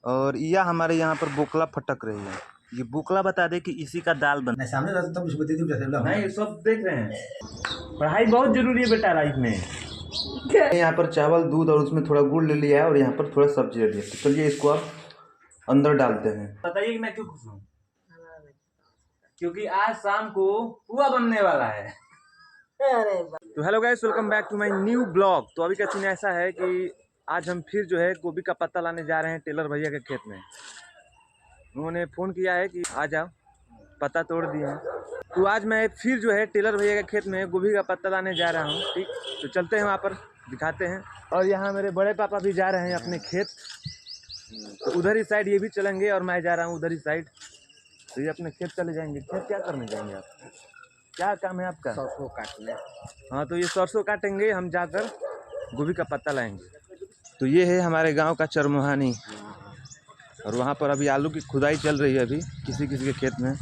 और यह हमारे यहाँ पर बोकला फटक रही है। ये बोकला बता दे कि इसी का दाल बन सामने रहता तो दे दूं नहीं, सब देख रहे हैं। पढ़ाई बहुत जरूरी है बेटा लाइफ में। यहाँ पर चावल दूध और उसमें थोड़ा गुड़ ले लिया है और यहाँ पर थोड़ा सब्जी ले लिया। तो चलिए इसको अब अंदर डालते हैं। बताइए कि मैं क्यों खुश हूँ? क्योंकि आज शाम को पुआ बनने वाला है। तो hello guys, welcome back to my new blog. तो अभी का सीन ऐसा है कि आज हम फिर जो है गोभी का पत्ता लाने जा रहे हैं टेलर भैया के खेत में। उन्होंने फ़ोन किया है कि आ जाओ, पत्ता तोड़ दिए हैं। तो आज मैं फिर जो है टेलर भैया के खेत में गोभी का पत्ता लाने जा रहा हूँ। ठीक, तो चलते हैं वहाँ पर, दिखाते हैं। और यहाँ मेरे बड़े पापा भी जा रहे हैं अपने खेत, तो उधर ही साइड ये भी चलेंगे और मैं जा रहा हूँ उधर ही साइड। तो ये अपने खेत चले जाएंगे। खेत क्या करने जाएंगे आप? क्या काम है आपका? सरसों काटने। हाँ, तो ये सरसों काटेंगे, हम जाकर गोभी का पत्ता लाएंगे। तो ये है हमारे गांव का चरमोहानी, और वहाँ पर अभी आलू की खुदाई चल रही है अभी किसी किसी के खेत में,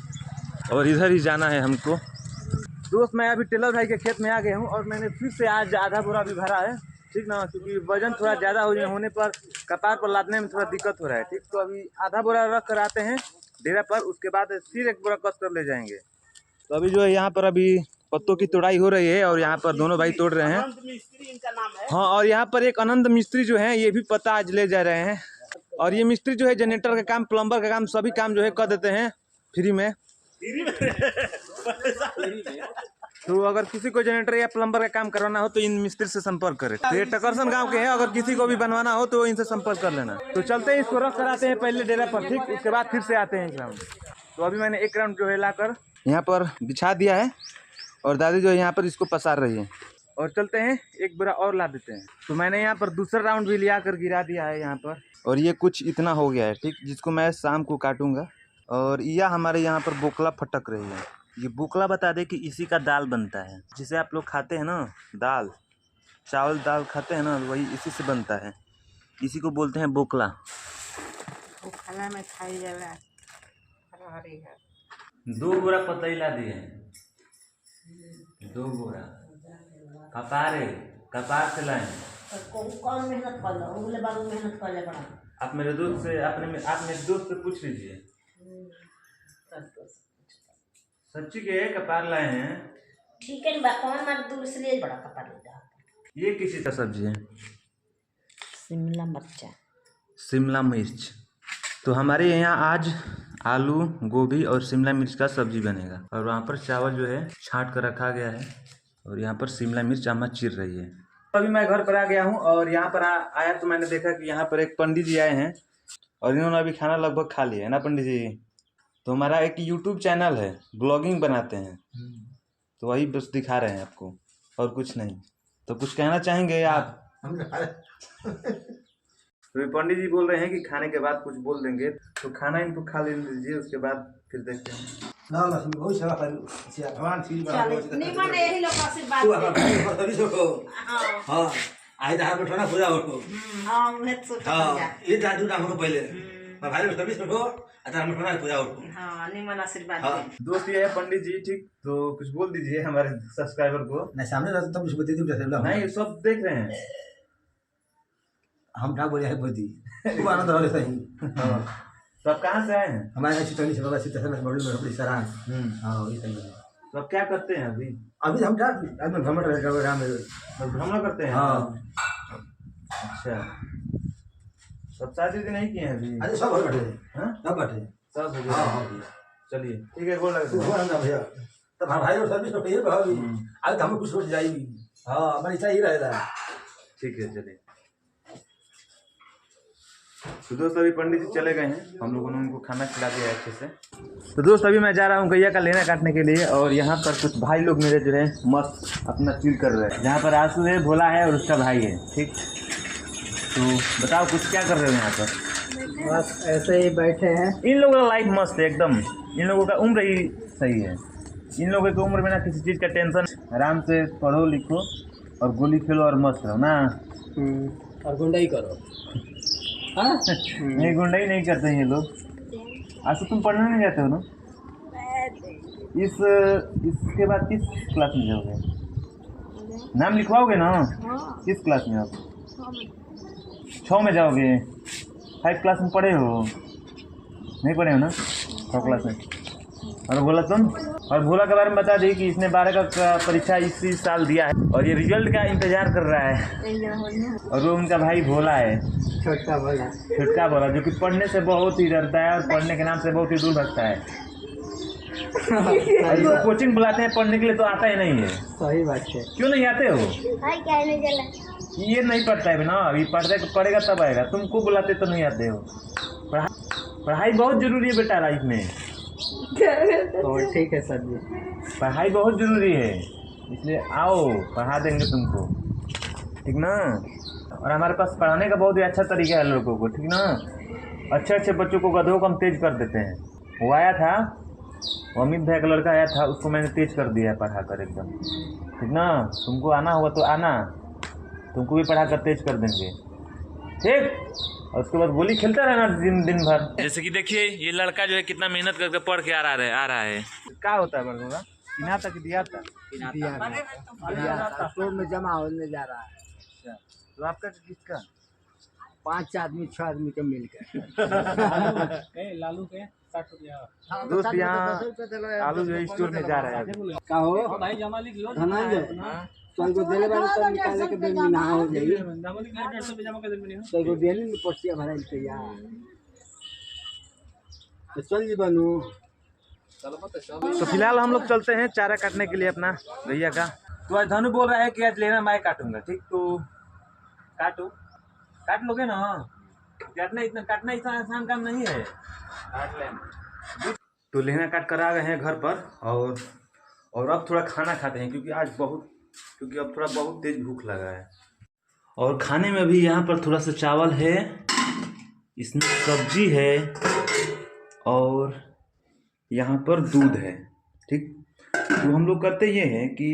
और इधर ही जाना है हमको। दोस्त, मैं अभी टेलर भाई के खेत में आ गया हूँ और मैंने फिर से आज आधा बोरा भी भरा है। ठीक ना, क्योंकि वजन थोड़ा ज़्यादा होने पर कपार पर लादने में थोड़ा दिक्कत हो रहा है। ठीक, तो अभी आधा बोरा रख कर आते हैं डेरा पर, उसके बाद फिर एक बोरा कस कर ले जाएंगे। तो अभी जो है यहाँ पर अभी पत्तों की तोड़ाई हो रही है और यहाँ पर दोनों भाई तोड़ रहे हैं। मिस्त्री इनका नाम है। हाँ, और यहाँ पर एक आनंद मिस्त्री जो है ये भी पत्ता आज ले जा रहे हैं। और ये मिस्त्री जो है जनरेटर का काम, प्लम्बर का काम, सभी काम जो है कर देते हैं फ्री में। तो अगर किसी को जनरेटर या प्लम्बर का काम करवाना हो तो इन मिस्त्री से संपर्क करें। ये टकरसन गांव के हैं, अगर किसी को भी बनवाना हो तो इनसे संपर्क कर लेना। तो चलते हैं, इसको रख कर आते हैं पहले डेरा पर। ठीक, उसके बाद फिर से आते हैं एक राउंड। तो अभी मैंने एक राउंड जो है लाकर यहाँ पर बिछा दिया है और दादी जो है यहाँ पर इसको पसार रही है। और चलते हैं, एक बोरा और ला देते हैं। तो मैंने यहाँ पर दूसरा राउंड भी लिया कर गिरा दिया है यहाँ पर, और ये कुछ इतना हो गया है। ठीक, जिसको मैं शाम को काटूंगा। और यह हमारे यहाँ पर बोकला फटक रही है। ये बोकला बता दे कि इसी का दाल बनता है, जिसे आप लोग खाते हैं ना, दाल, चावल दाल खाते हैं ना, वही इसी से बनता है। इसी को बोलते हैं बोकला। वो खाना में खाई जाएगा। 2 बोरा पतई ला दिए, 2 बोरा कपार से लाए। कौन मेहनत कर लो, उगले बाबू मेहनत कर ले बड़ा। आप मेरे दोस्त से आप मेरे दोस्त से पूछ लीजिए। सच्ची के कपार लाए हैं। ठीक है बा, कौन मार दूर से लिए बड़ा कपार लेता। ये किसी का सब्जी है? शिमला मिर्च। तो हमारे यहाँ आज आलू, गोभी और शिमला मिर्च का सब्जी बनेगा। और वहाँ पर चावल जो है छांट कर रखा गया है, और यहाँ पर शिमला मिर्च अम्मा चीर रही है। अभी मैं घर पर आ गया हूँ और यहाँ पर आया तो मैंने देखा कि यहाँ पर एक पंडित जी आए हैं और इन्होंने अभी खाना लगभग खा लिया है ना पंडित जी। तो हमारा एक यूट्यूब चैनल है, ब्लॉगिंग बनाते हैं, तो वही बस दिखा रहे हैं आपको, और कुछ नहीं। तो कुछ कहना चाहेंगे आप? तो पंडित जी बोल रहे हैं कि खाने के बाद कुछ बोल देंगे, तो खाना इनको खा ले लीजिए, उसके बाद फिर देखते हैं। ना बहुत सारा भगवान ठीक निमन यही लोग आशीर्वाद। हां आई दाल बैठो ना पूरा हो। हां, मैं सोच हां, ये दादू ना हो पहले मैं भाई सर्विस हो, अच्छा हम थोड़ा पूरा हो। हां, निमन आशीर्वाद दे। दोस्त ये है पंडित जी। ठीक, तो कुछ बोल दीजिए हमारे सब्सक्राइबर को। नहीं सामने रहता तो कुछ दे दूं नहीं, सब देख रहे हैं। हम क्या बोले है बोदी खूब आनंद हो रहा है। हां, तो आप कहाँ से आए हैं? हमारे चितौनी से बाबा सीता से बड़ी सरान। हां, ये सही है। तो आप क्या करते हैं अभी? अभी हम क्या आदमी भ्रमण करते हैं। हाँ, अच्छा, सब शादी नहीं किए हैं अभी? अरे सब हो बैठे हैं, सब बैठे सब हो गया। चलिए ठीक है, बोल रहे भैया तो भाई और सर्विस तो ये भाभी आज हम कुछ सोच जाएगी। हाँ, हमारी इच्छा ही रहेगा। ठीक है, चलिए। तो दोस्त अभी पंडित जी चले गए हैं, हम लोगों ने उनको खाना खिला दिया अच्छे से। तो दोस्त अभी मैं जा रहा हूँ गैया का लेना काटने के लिए, और यहाँ पर कुछ भाई लोग मेरे जो है मस्त अपना चिल कर रहे हैं। यहाँ पर आंसू है, भोला है और उसका भाई है। ठीक, तो बताओ कुछ क्या कर रहे हो यहाँ पर? बस ऐसे ही बैठे हैं। इन लोगों का लाइफ मस्त है एकदम। इन लोगों का उम्र ही सही है। इन लोगों की उम्र में ना किसी चीज़ का टेंशन, आराम से पढ़ो लिखो और गोली खेलो और मस्त रहो ना। और गुंडाई करो। हाँ, नहीं, गुंडाई नहीं करते हैं ये लोग। आज तो तुम पढ़ने नहीं जाते हो ना? इसके बाद किस क्लास में जाओगे? नाम लिखवाओगे ना? किस क्लास में आओगे? 6 में जाओगे? 5 क्लास में पढ़े हो? नहीं पढ़े हो ना? 4 क्लास में। और बोला तुम? और भोला के बारे में बता दी कि इसने 12 का परीक्षा इसी साल दिया है और ये रिजल्ट का इंतजार कर रहा है। और वो उनका भाई भोला है, छोटा भोला, जो कि पढ़ने से बहुत ही डरता है और पढ़ने के नाम से बहुत ही दूर भगता है। और इसको कोचिंग बुलाते हैं पढ़ने के लिए तो आता ही नहीं है। सही बात है। क्यों नहीं आते हो? ये नहीं पढ़ता है ना, अभी पढ़ेगा तब आएगा। तुमको बुलाते तो नहीं आते हो। पढ़ाई बहुत जरूरी है बेटा लाइफ में। तो ठीक है सर जी, पढ़ाई बहुत जरूरी है, इसलिए आओ पढ़ा देंगे तुमको, ठीक ना। और हमारे पास पढ़ाने का बहुत ही अच्छा तरीका है लोगों को, ठीक ना। अच्छे अच्छे बच्चों को गधों को हम तेज कर देते हैं। वो आया था, वो अमित भाई का लड़का आया था, उसको मैंने तेज कर दिया है पढ़ा कर एकदम, ठीक ना। तुमको आना होगा तो आना, तुमको भी पढ़ा कर तेज कर देंगे, ठीक। और उसके बाद गोली खेलता रहना दिन भर। जैसे कि देखिए ये लड़का जो है कितना मेहनत करके पढ़ के आ रहा है। क्या होता है बड़ों का तक दिया था स्टोर में जमा होने जा रहा है। अच्छा, तो आपका किसका? 5 आदमी 6 आदमी के मिलकर। लालू के 60 रुपया दोस्त यहाँ आलू जो स्टोर में जा रहा है। का हो भाई जमा लिख लो तो को देले बारे सब निकाले के बेल में ना हो जाई। जमा लिख 150 रुपया जमा कर दे। तो को देले में पर्चिया भराई के यार तो चल जी बनू। तो फिलहाल हम लोग चलते हैं चारा काटने के लिए अपना भैया का। तो आज धनु बोल रहा है कि आज लेना मैं काटूंगा, ठीक। तो काट लोगे ना? काटना इतना आसान काम नहीं है, काट लेना। तो लेना काट कर आ गए हैं घर पर और अब थोड़ा खाना खाते हैं क्योंकि अब थोड़ा बहुत तेज भूख लगा है। और खाने में भी यहाँ पर थोड़ा सा चावल है, इसमें सब्जी है और यहाँ पर दूध है, ठीक। तो हम लोग करते ये हैं कि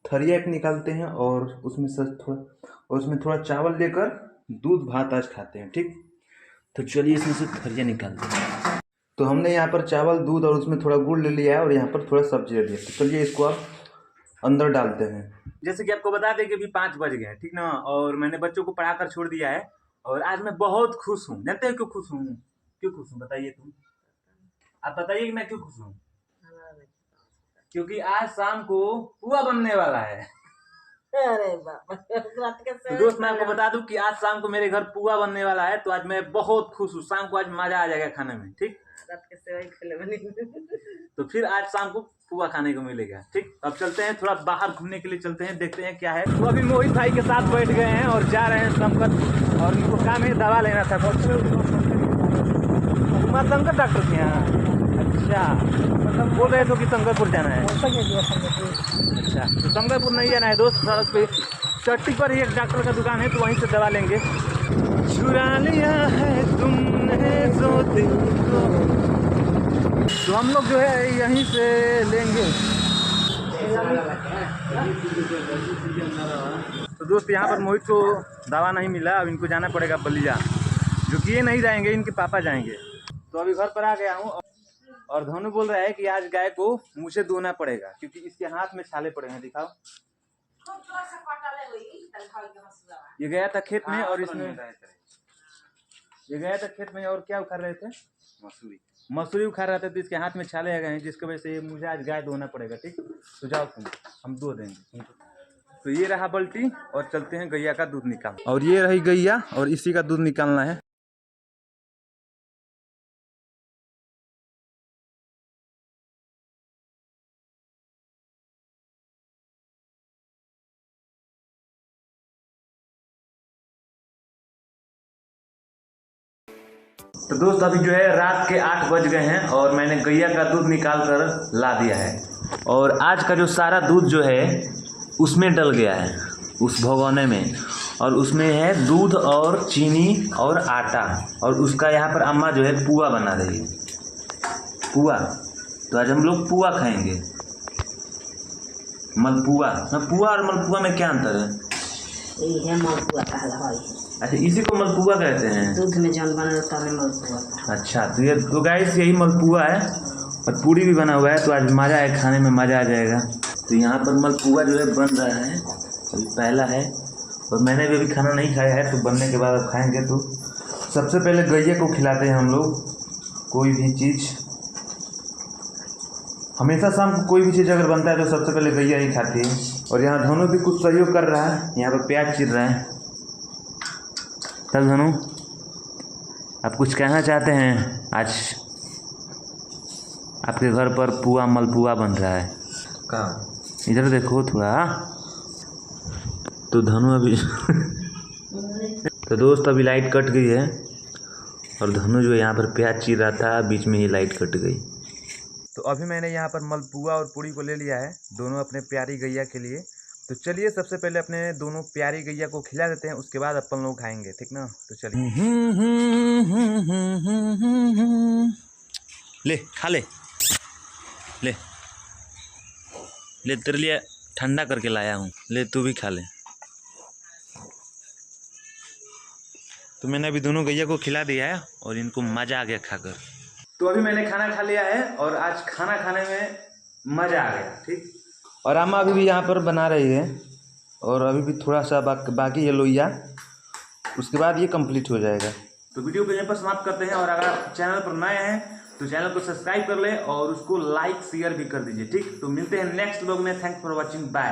थरिया एक निकालते हैं और उसमें थोड़ा चावल लेकर दूध भात आज खाते हैं, ठीक। तो चलिए इसमें से थरिया निकालते हैं। तो हमने यहाँ पर चावल दूध और उसमें थोड़ा गुड़ ले लिया है और यहाँ पर थोड़ा सब्जी ले लिया। तो चलिए इसको आप अंदर डालते हैं। जैसे कि आपको बता दें कि अभी 5 बज गए, ठीक ना। और मैंने बच्चों को पढ़ा कर छोड़ दिया है और आज मैं बहुत खुश हूँ। जानते हैं क्यों खुश हूँ? बताइए तुम, आप बताइए कि मैं क्यों खुश हूँ? क्योंकि आज शाम को पुआ बनने वाला है। अरे बाबा, तो दोस्त मैं आपको बता दूं कि आज शाम को मेरे घर पुआ बनने वाला है, तो आज मैं बहुत खुश हूँ। शाम को आज मजा आ जाएगा खाने में, ठीक। तो फिर आज शाम को पुआ खाने को मिलेगा, ठीक। अब चलते हैं थोड़ा बाहर घूमने के लिए, चलते हैं देखते हैं क्या है। तो अभी मोहित भाई के साथ बैठ गए हैं और जा रहे हैं संकट, और उनको काम है दवा लेना था। शंकर डॉक्टर के यहाँ? अच्छा, मतलब बोल रहे थे कि शंकरपुर जाना है। अच्छा, तो शंकरपुर नहीं जाना है दोस्त, सड़क पे चट्टी पर ही एक डॉक्टर का दुकान है, तो वहीं से दवा लेंगे। चुरा लिया है तुमने जो दिल को, तो हम लोग जो है यहीं से लेंगे। तो दोस्त यहाँ पर मोहित को दवा नहीं मिला, अब इनको जाना पड़ेगा बलिया, जो कि ये नहीं जाएंगे, इनके पापा जाएंगे। तो अभी घर पर आ गया हूँ और धनु बोल रहा है कि आज गाय को मुझे धोना पड़ेगा क्योंकि इसके हाथ में छाले पड़े हैं। दिखाओ, ये गया था खेत में और और क्या उखाड़ रहे थे? मसूरी उखाड़ रहे थे, तो इसके हाथ में छाले आ गए हैं, जिसकी वजह से मुझे आज गाय धोना पड़ेगा, ठीक। तो जाओ तुम, हम धो देंगे। तो ये रहा बाल्टी और चलते हैं गैया का दूध निकाल। और ये रही गैया और इसी का दूध निकालना है। तो दोस्त अभी जो है रात के 8 बज गए हैं और मैंने गैया का दूध निकाल कर ला दिया है। और आज का जो सारा दूध जो है उसमें डल गया है, उस भगोने में, और उसमें है दूध और चीनी और आटा, और उसका यहाँ पर अम्मा जो है पुआ बना रही है, पुआ। तो आज हम लोग पुआ खाएंगे, मलपुआ। पुआ और मलपुआ में क्या अंतर है? ये मलपुआ कहला है। अच्छा, इसी को मलपुआ कहते हैं, दूध में जौन बनता है मलपुआ। अच्छा, तो ये तो गाइस यही मलपुआ है और पूरी भी बना हुआ है, तो आज मज़ा है, खाने में मज़ा आ जाएगा। तो यहाँ पर मलपुआ जो है बन रहा है, अभी पहला है और मैंने भी अभी खाना नहीं खाया है, तो बनने के बाद अब खाएंगे। तो सबसे पहले गैया को खिलाते हैं हम लोग कोई भी चीज़। हमेशा शाम को कोई भी चीज़ अगर बनता है तो सबसे पहले गैया ही खाती है। और यहाँ धनु भी कुछ सहयोग कर रहा है, यहाँ पर प्याज चीर रहा है। तब धनु आप कुछ कहना चाहते हैं? आज आपके घर पर पुआ मलपुआ बन रहा है। कहाँ? इधर देखो थोड़ा। तो धनु अभी तो दोस्त अभी लाइट कट गई है और धनु जो यहाँ पर प्याज चीर रहा था बीच में ही लाइट कट गई। तो अभी मैंने यहाँ पर मलपुआ और पूड़ी को ले लिया है, दोनों अपने प्यारी गैया के लिए। तो चलिए सबसे पहले अपने दोनों प्यारी गैया को खिला देते हैं, उसके बाद अपन लोग खाएंगे, ठीक ना? तो चलिए ले खा ले ले ले, तेरे लिए ठंडा करके लाया हूँ, ले तू भी खा ले। तो मैंने अभी दोनों गैया को खिला दिया है और इनको मज़ा आ गया खाकर। तो अभी मैंने खाना खा लिया है और आज खाना खाने में मज़ा आ गया, ठीक। और अम्मा अभी भी यहाँ पर बना रही है और अभी भी थोड़ा सा बाकी है लोइया, उसके बाद ये कंप्लीट हो जाएगा। तो वीडियो को यहीं पर समाप्त करते हैं और अगर आप चैनल पर नए हैं तो चैनल को सब्सक्राइब कर ले और उसको लाइक शेयर भी कर दीजिए, ठीक। तो मिलते हैं नेक्स्ट व्लॉग में। Thanks for watching, bye.